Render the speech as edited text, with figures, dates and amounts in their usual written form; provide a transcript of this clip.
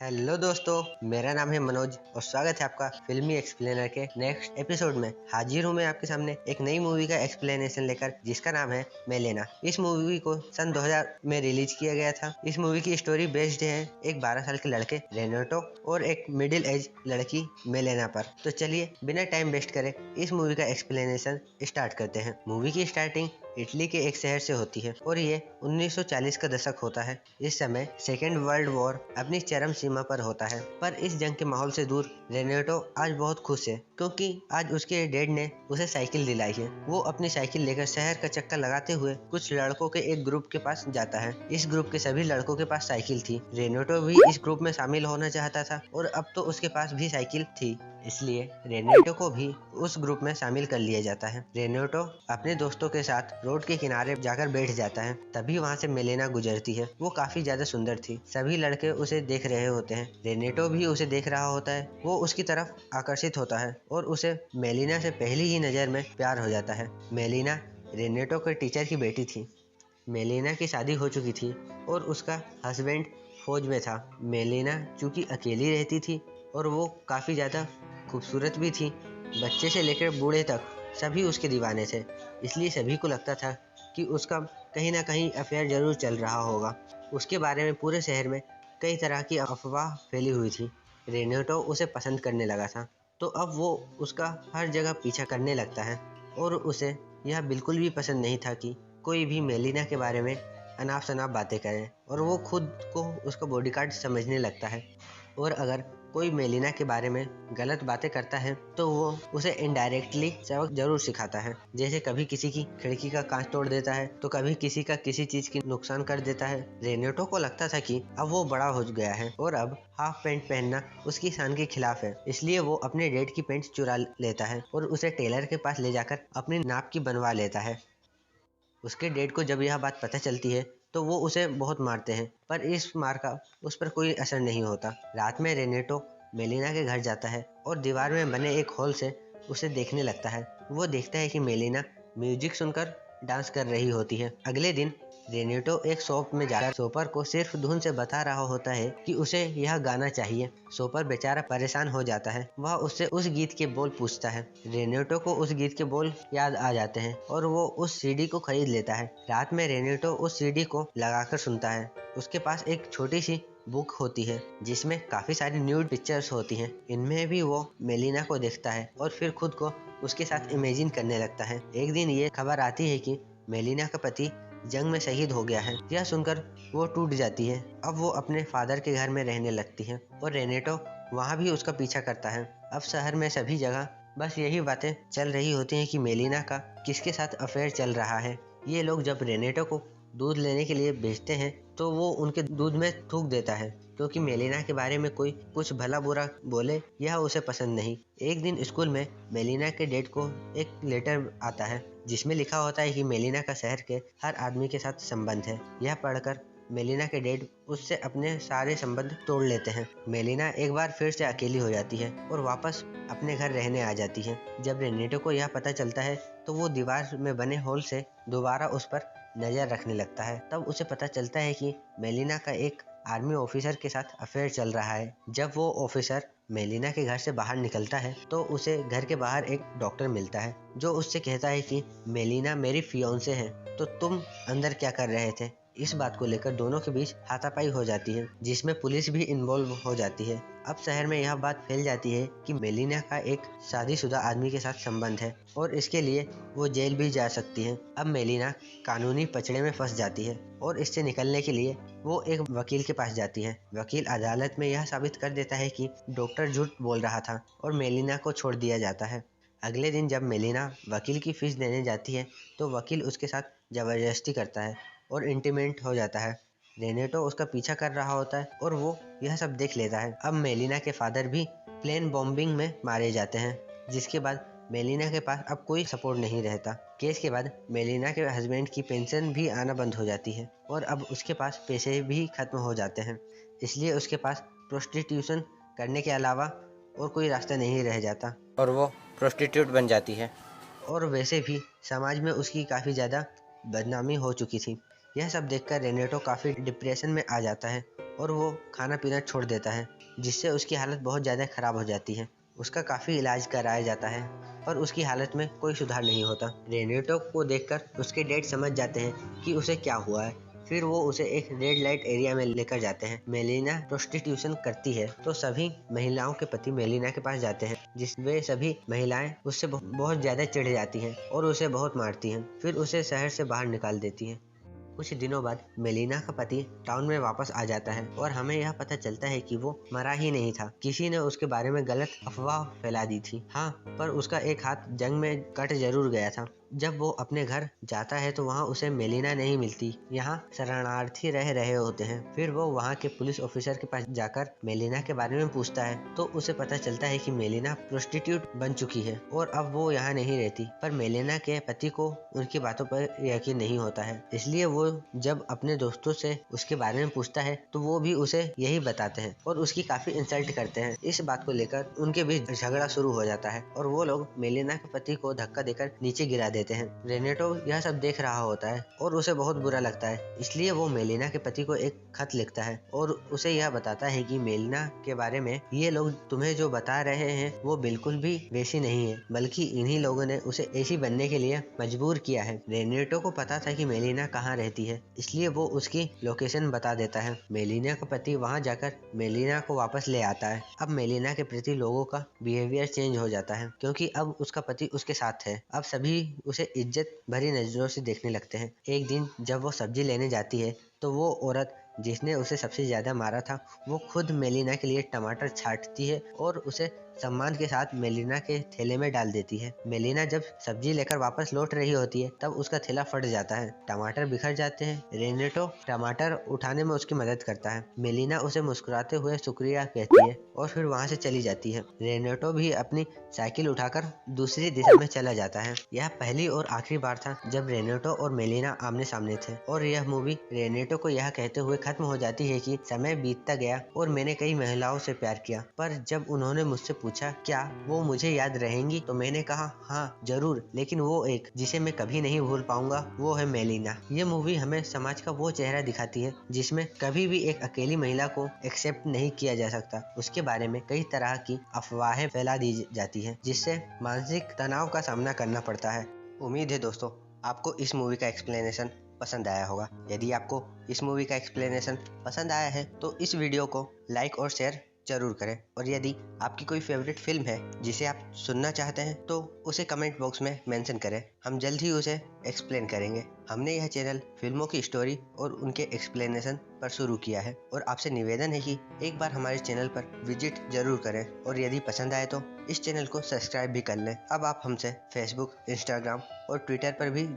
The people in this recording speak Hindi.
हेलो दोस्तों, मेरा नाम है मनोज और स्वागत है आपका फिल्मी एक्सप्लेनर के नेक्स्ट एपिसोड में। हाजिर हूँ मैं आपके सामने एक नई मूवी का एक्सप्लेनेशन लेकर, जिसका नाम है मेलेना। इस मूवी को सन 2000 में रिलीज किया गया था। इस मूवी की स्टोरी बेस्ड है एक 12 साल के लड़के रेनेटो और एक मिडिल एज लड़की मेलेना पर। तो चलिए बिना टाइम वेस्ट करे इस मूवी का एक्सप्लेनेशन स्टार्ट करते हैं। मूवी की स्टार्टिंग इटली के एक शहर से होती है और ये 1940 का दशक होता है। इस समय सेकेंड वर्ल्ड वॉर अपनी चरम सीमा पर होता है, पर इस जंग के माहौल से दूर रेनेटो आज बहुत खुश है, क्योंकि आज उसके डैड ने उसे साइकिल दिलाई है। वो अपनी साइकिल लेकर शहर का चक्कर लगाते हुए कुछ लड़कों के एक ग्रुप के पास जाता है। इस ग्रुप के सभी लड़कों के पास साइकिल थी। रेनेटो भी इस ग्रुप में शामिल होना चाहता था और अब तो उसके पास भी साइकिल थी, इसलिए रेनेटो को भी उस ग्रुप में शामिल कर लिया जाता है। रेनेटो अपने दोस्तों के साथ रोड के किनारे जाकर बैठ जाता है। तभी वहाँ से मेलेना गुजरती है। वो काफी ज्यादा सुंदर थी। सभी लड़के उसे देख रहे होते हैं। रेनेटो भी उसे देख रहा होता है। वो उसकी तरफ आकर्षित होता है और उसे मेलिना से पहली ही नजर में प्यार हो जाता है। मेलिना रेनेटो के टीचर की बेटी थी। मेलिना की शादी हो चुकी थी और उसका हस्बैंड फौज में था। मेलिना चूंकि अकेली रहती थी और वो काफ़ी ज़्यादा खूबसूरत भी थी। बच्चे से लेकर बूढ़े तक सभी उसके दीवाने थे, इसलिए सभी को लगता था कि उसका कहीं ना कहीं अफेयर जरूर चल रहा होगा। उसके बारे में पूरे शहर में कई तरह की अफवाह फैली हुई थी। रेनेटो उसे पसंद करने लगा था, तो अब वो उसका हर जगह पीछा करने लगता है और उसे यह बिल्कुल भी पसंद नहीं था कि कोई भी मेलिना के बारे में अनाप शनाप बातें करे, और वो खुद को उसका बॉडीगार्ड समझने लगता है। और अगर कोई मेलिना के बारे में गलत बातें करता है तो वो उसे इनडायरेक्टली सबक जरूर सिखाता है। जैसे कभी किसी की खिड़की का कांच तोड़ देता है तो कभी किसी का किसी चीज की नुकसान कर देता है। रेनेटो को लगता था कि अब वो बड़ा हो गया है और अब हाफ पैंट पहनना उसकी शान के खिलाफ है, इसलिए वो अपने डैड की पैंट चुरा लेता है और उसे टेलर के पास ले जाकर अपनी नाप की बनवा लेता है। उसके डैड को जब यह बात पता चलती है तो वो उसे बहुत मारते हैं, पर इस मार का उस पर कोई असर नहीं होता। रात में रेनेटो मेलिना के घर जाता है और दीवार में बने एक होल से उसे देखने लगता है। वो देखता है कि मेलिना म्यूजिक सुनकर डांस कर रही होती है। अगले दिन रेनेटो एक शॉप में जाकर शॉपर को सिर्फ धुन से बता रहा होता है कि उसे यह गाना चाहिए। शॉपर बेचारा परेशान हो जाता है। वह उससे उस गीत के बोल पूछता है। रेनेटो को उस गीत के बोल याद आ जाते हैं और वो उस सीडी को खरीद लेता है। रात में रेनेटो उस सीडी को लगाकर सुनता है। उसके पास एक छोटी सी बुक होती है जिसमें काफी सारी न्यूड पिक्चर्स होती हैं। इनमें भी वो मेलिना को देखता है और फिर खुद को उसके साथ इमेजिन करने लगता है। एक दिन ये खबर आती है कि मेलिना का पति जंग में शहीद हो गया है। यह सुनकर वो टूट जाती है। अब वो अपने फादर के घर में रहने लगती है और रेनेटो वहाँ भी उसका पीछा करता है। अब शहर में सभी जगह बस यही बातें चल रही होती हैं कि मेलिना का किसके साथ अफेयर चल रहा है। ये लोग जब रेनेटो को दूध लेने के लिए भेजते हैं तो वो उनके दूध में थूक देता है, क्योंकि मेलिना के बारे में कोई कुछ भला बुरा बोले यह उसे पसंद नहीं। एक दिन स्कूल में मेलिना के डैड को एक लेटर आता है जिसमें लिखा होता है कि मेलिना का शहर के हर आदमी के साथ संबंध है। यह पढ़कर मेलिना के डैड उससे अपने सारे संबंध तोड़ लेते हैं। मेलिना एक बार फिर से अकेली हो जाती है और वापस अपने घर रहने आ जाती है। जब रेनेटो को यह पता चलता है तो वो दीवार में बने होल से दोबारा उस पर नजर रखने लगता है। तब उसे पता चलता है कि मेलिना का एक आर्मी ऑफिसर के साथ अफेयर चल रहा है। जब वो ऑफिसर मेलिना के घर से बाहर निकलता है तो उसे घर के बाहर एक डॉक्टर मिलता है जो उससे कहता है कि मेलिना मेरी फियोंसे है, तो तुम अंदर क्या कर रहे थे। इस बात को लेकर दोनों के बीच हाथापाई हो जाती है, जिसमें पुलिस भी इन्वॉल्व हो जाती है। अब शहर में यह बात फैल जाती है कि मेलिना का एक शादीशुदा आदमी के साथ संबंध है और इसके लिए वो जेल भी जा सकती है। अब मेलिना कानूनी पचड़े में फंस जाती है और इससे निकलने के लिए वो एक वकील के पास जाती है। वकील अदालत में यह साबित कर देता है कि डॉक्टर झूठ बोल रहा था और मेलिना को छोड़ दिया जाता है। अगले दिन जब मेलिना वकील की फीस देने जाती है तो वकील उसके साथ जबरदस्ती करता है और इंटीमेट हो जाता है। रेनेटो उसका पीछा कर रहा होता है और वो यह सब देख लेता है। अब मेलिना के फादर भी प्लेन बॉम्बिंग में मारे जाते हैं, जिसके बाद मेलिना के पास अब कोई सपोर्ट नहीं रहता। केस के बाद मेलिना के हस्बैंड की पेंशन भी आना बंद हो जाती है और अब उसके पास पैसे भी खत्म हो जाते हैं, इसलिए उसके पास प्रोस्टिट्यूशन करने के अलावा और कोई रास्ता नहीं रह जाता और वो प्रोस्टिट्यूट बन जाती है। और वैसे भी समाज में उसकी काफ़ी ज़्यादा बदनामी हो चुकी थी। यह सब देखकर रेनेटो काफ़ी डिप्रेशन में आ जाता है और वो खाना पीना छोड़ देता है, जिससे उसकी हालत बहुत ज़्यादा खराब हो जाती है। उसका काफ़ी इलाज कराया जाता है पर उसकी हालत में कोई सुधार नहीं होता। रेनेटो को देखकर उसके डैड समझ जाते हैं कि उसे क्या हुआ है। फिर वो उसे एक रेड लाइट एरिया में लेकर जाते हैं। मेलिना प्रोस्टिट्यूशन करती है तो सभी महिलाओं के पति मेलिना के पास जाते हैं, जिसमें सभी महिलाएं उससे बहुत ज्यादा चिढ़ जाती हैं और उसे बहुत मारती हैं। फिर उसे शहर से बाहर निकाल देती हैं। कुछ दिनों बाद मेलिना का पति टाउन में वापस आ जाता है और हमें यह पता चलता है कि वो मरा ही नहीं था। किसी ने उसके बारे में गलत अफवाह फैला दी थी। हाँ, पर उसका एक हाथ जंग में कट जरूर गया था। जब वो अपने घर जाता है तो वहाँ उसे मेलिना नहीं मिलती। यहाँ शरणार्थी रह रहे होते हैं। फिर वो वहाँ के पुलिस ऑफिसर के पास जाकर मेलिना के बारे में पूछता है तो उसे पता चलता है कि मेलिना प्रोस्टिट्यूट बन चुकी है और अब वो यहाँ नहीं रहती। पर मेलिना के पति को उनकी बातों पर यकीन नहीं होता है, इसलिए वो जब अपने दोस्तों से उसके बारे में पूछता है तो वो भी उसे यही बताते हैं और उसकी काफी इंसल्ट करते हैं। इस बात को लेकर उनके बीच झगड़ा शुरू हो जाता है और वो लोग मेलिना के पति को धक्का देकर नीचे गिरा देते हैं। रेनेटो यह सब देख रहा होता है और उसे बहुत बुरा लगता है, इसलिए वो मेलिना के पति को एक खत लिखता है और उसे यह बताता है कि मेलिना के बारे में ये लोग तुम्हें जो बता रहे हैं वो बिल्कुल भी वैसी नहीं है, बल्कि इन्हीं लोगों ने उसे ऐसी बनने के लिए मजबूर किया है। रेनेटो को पता था कि मेलिना कहाँ रहती है, इसलिए वो उसकी लोकेशन बता देता है। मेलिना का पति वहां जाकर मेलिना को वापस ले आता है। अब मेलिना के प्रति लोगों का बिहेवियर चेंज हो जाता है क्योंकि अब उसका पति उसके साथ है। अब सभी उसे इज्जत भरी नजरों से देखने लगते हैं। एक दिन जब वो सब्जी लेने जाती है तो वो औरत जिसने उसे सबसे ज्यादा मारा था वो खुद मेलिना के लिए टमाटर छांटती है और उसे सम्मान के साथ मेलिना के थैले में डाल देती है। मेलिना जब सब्जी लेकर वापस लौट रही होती है तब उसका थैला फट जाता है, टमाटर बिखर जाते हैं। रेनेटो टमाटर उठाने में उसकी मदद करता है। मेलिना उसे मुस्कुराते हुए शुक्रिया कहती है और फिर वहां से चली जाती है। रेनेटो भी अपनी साइकिल उठाकर दूसरी दिशा में चला जाता है। यह पहली और आखिरी बार था जब रेनेटो और मेलिना आमने सामने थे और यह मूवी रेनेटो को यह कहते हुए खत्म हो जाती है कि समय बीतता गया और मैंने कई महिलाओं से प्यार किया, पर जब उन्होंने मुझसे पूछा क्या वो मुझे याद रहेंगी तो मैंने कहा हाँ जरूर, लेकिन वो एक जिसे मैं कभी नहीं भूल पाऊंगा वो है मेलिना। ये मूवी हमें समाज का वो चेहरा दिखाती है जिसमें कभी भी एक अकेली महिला को एक्सेप्ट नहीं किया जा सकता। उसके बारे में कई तरह की अफवाहें फैला दी जाती है जिससे मानसिक तनाव का सामना करना पड़ता है। उम्मीद है दोस्तों आपको इस मूवी का एक्सप्लेनेशन पसंद आया होगा। यदि आपको इस मूवी का एक्सप्लेनेशन पसंद आया है तो इस वीडियो को लाइक और शेयर जरूर करें और यदि आपकी कोई फेवरेट फिल्म है जिसे आप सुनना चाहते हैं तो उसे कमेंट बॉक्स में मेंशन करें, हम जल्द ही उसे एक्सप्लेन करेंगे। हमने यह चैनल फिल्मों की स्टोरी और उनके एक्सप्लेनेशन पर शुरू किया है और आपसे निवेदन है कि एक बार हमारे चैनल पर विजिट जरूर करें और यदि पसंद आए तो इस चैनल को सब्सक्राइब भी कर लें। अब आप हमसे फेसबुक, इंस्टाग्राम और ट्विटर पर भी